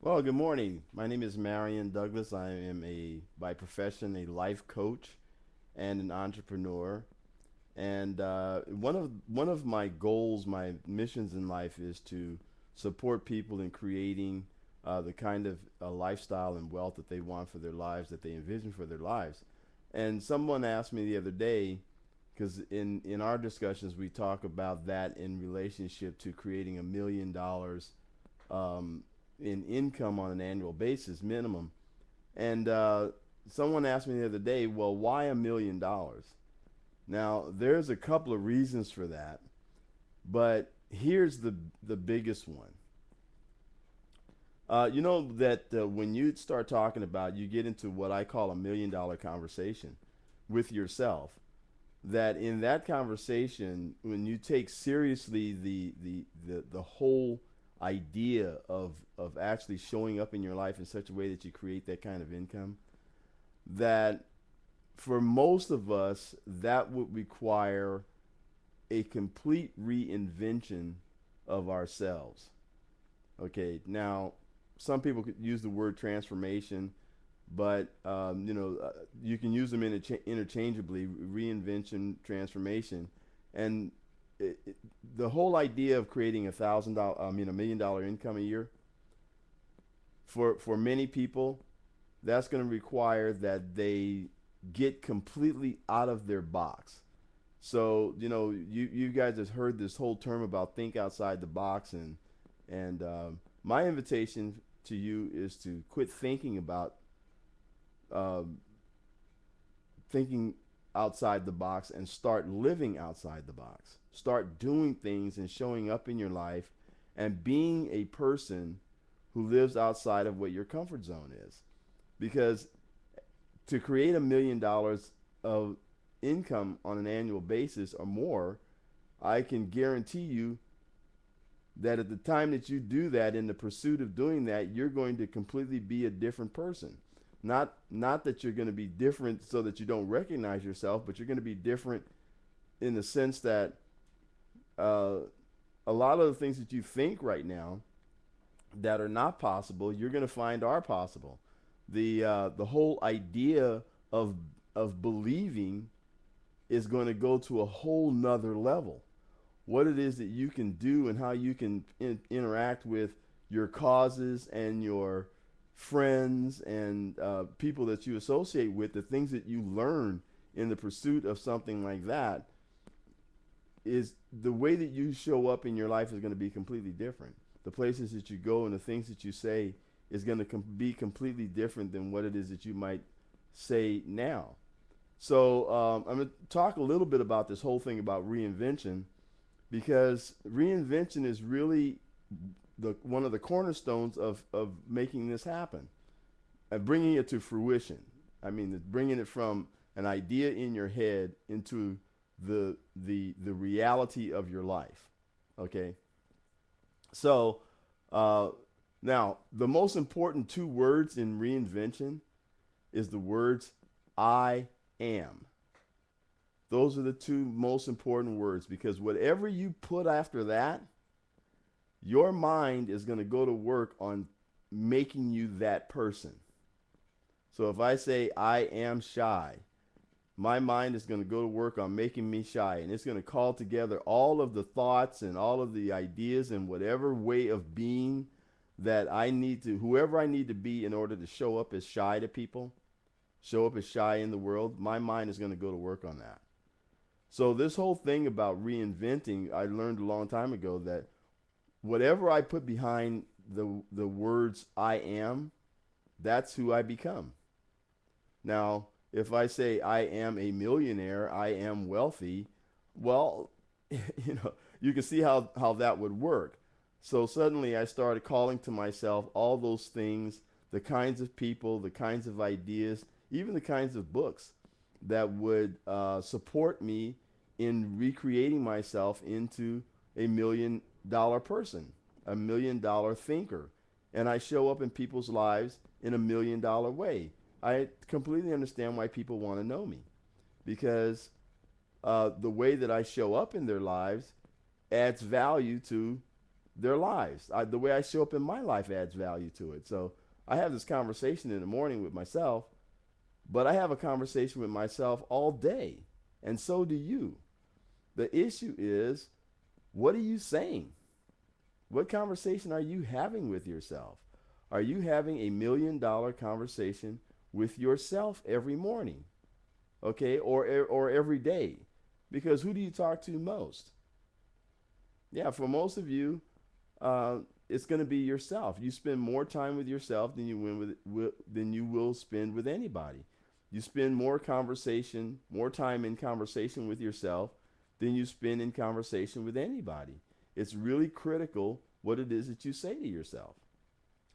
Well, good morning. My name is Marion Douglas. I am by profession, a life coach and an entrepreneur. And one of my goals, my missions in life, is to support people in creating the kind of lifestyle and wealth that they want for their lives, that they envision for their lives. And someone asked me the other day, because in our discussions we talk about that in relationship to creating $1 million um, in income on an annual basis minimum. And someone asked me the other day, well, why $1 million? Now, there's a couple of reasons for that, but here's the biggest one. You know that when you start talking about, you get into what I call $1 million conversation with yourself. That in that conversation, when you take seriously the whole idea of actually showing up in your life in such a way that you create that kind of income, that for most of us, that would require a complete reinvention of ourselves. Okay, now some people could use the word transformation, but you can use them interchangeably: reinvention, transformation, and the whole idea of creating $1 million income a year for many people, that's going to require that they get completely out of their box. So you guys have heard this whole term about think outside the box, and my invitation to you is to quit thinking about um, thinking outside the box and start living outside the box. Start doing things and showing up in your life and being a person who lives outside of what your comfort zone is. Because to create $1 million of income on an annual basis or more, I can guarantee you that at the time that you do that, in the pursuit of doing that, you're going to completely be a different person. Not that you're going to be different so that you don't recognize yourself, but you're going to be different in the sense that uh, a lot of the things that you think right now that are not possible, you're going to find are possible. The whole idea of of believing is going to go to a whole nother level. What it is that you can do and how you can interact with your causes and your friends and people that you associate with, the things that you learn in the pursuit of something like that, is the way that you show up in your life is going to be completely different. The places that you go and the things that you say is going to be completely different than what it is that you might say now. So I'm going to talk a little bit about this whole thing about reinvention, because reinvention is really the one of the cornerstones of making this happen and bringing it to fruition. I mean, bringing it from an idea in your head into the reality of your life. Okay, so uh, now the most important two words in reinvention is the words I am. Those are the two most important words, because whatever you put after that, your mind is going to go to work on making you that person. So if I say I am shy, my mind is going to go to work on making me shy, and it's going to call together all of the thoughts and all of the ideas and whatever way of being that I need to, whoever I need to be in order to show up as shy to people, show up as shy in the world. My mind is going to go to work on that. So this whole thing about reinventing, I learned a long time ago that whatever I put behind the words I am, that's who I become. Now, if I say I am a millionaire, I am wealthy, well, you can see how that would work. So suddenly I started calling to myself all those things, the kinds of people, the kinds of ideas, even the kinds of books that would support me in recreating myself into $1 million person, $1 million thinker. And I show up in people's lives in $1 million way. I completely understand why people want to know me, because the way that I show up in their lives adds value to their lives. The way I show up in my life adds value to it. So I have this conversation in the morning with myself, but I have a conversation with myself all day, and so do you. The issue is, what are you saying? What conversation are you having with yourself? Are you having $1 million conversation with yourself every morning? Okay, or every day? Because who do you talk to most? Yeah, for most of you, it's going to be yourself. You spend more time with yourself than than you will spend with anybody. You spend more time in conversation with yourself than you spend in conversation with anybody. It's really critical what it is that you say to yourself.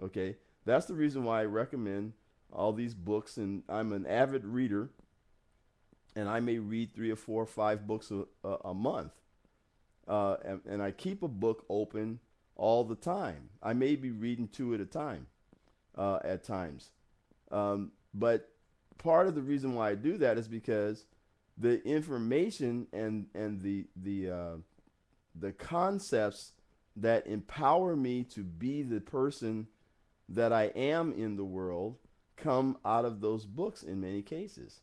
Okay, that's the reason why I recommend all these books, and I'm an avid reader, and I may read 3 or 4 or 5 books a month, and I keep a book open all the time. I may be reading two at a time at times, but part of the reason why I do that is because the information and the concepts that empower me to be the person that I am in the world come out of those books in many cases.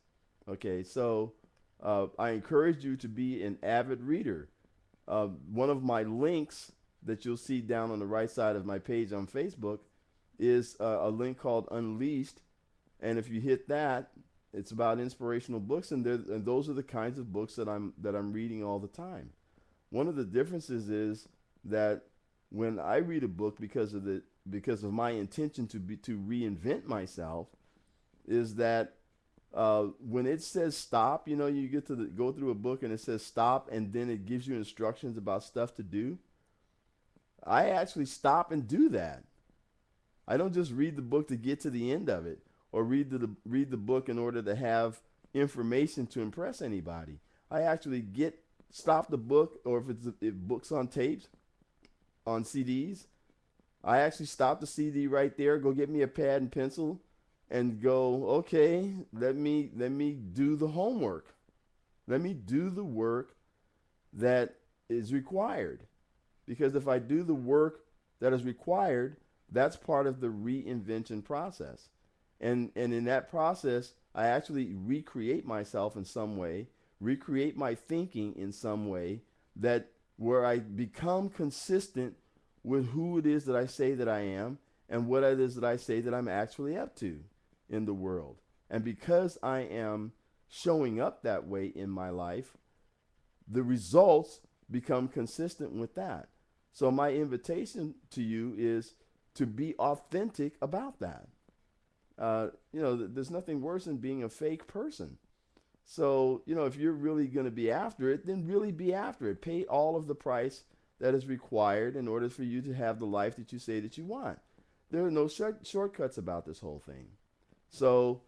Okay, so I encourage you to be an avid reader. One of my links that you'll see down on the right side of my page on Facebook is a link called Unleashed, and if you hit that, it's about inspirational books, and those are the kinds of books that I'm reading all the time. One of the differences is that when I read a book because of my intention to reinvent myself, is that when it says stop, you get to go through a book and it says stop, and then it gives you instructions about stuff to do. I actually stop and do that. I don't just read the book to get to the end of it, or read the book in order to have information to impress anybody. I actually stop the book, or if books on tapes, on CDs, I actually stop the CD right there, go get me a pad and pencil, and go, okay, let me do the homework. Let me do the work that is required. Because if I do the work that is required, that's part of the reinvention process. And in that process, I actually recreate myself in some way, recreate my thinking in some way, that where I become consistent with who it is that I say that I am and what it is that I say that I'm actually up to in the world. And because I am showing up that way in my life, the results become consistent with that. So my invitation to you is to be authentic about that. There's nothing worse than being a fake person. So, if you're really going to be after it, then really be after it. Pay all of the price that is required in order for you to have the life that you say that you want. There are no shortcuts about this whole thing. So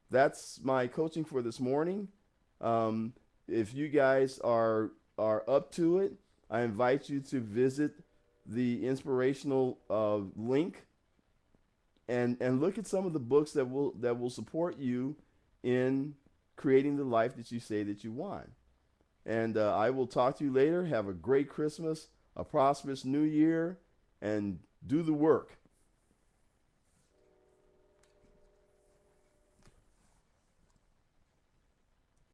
that's my coaching for this morning. If you guys are up to it, I invite you to visit the inspirational link and look at some of the books that will support you in creating the life that you say that you want. And I will talk to you later. Have a great Christmas, a prosperous new year, and do the work.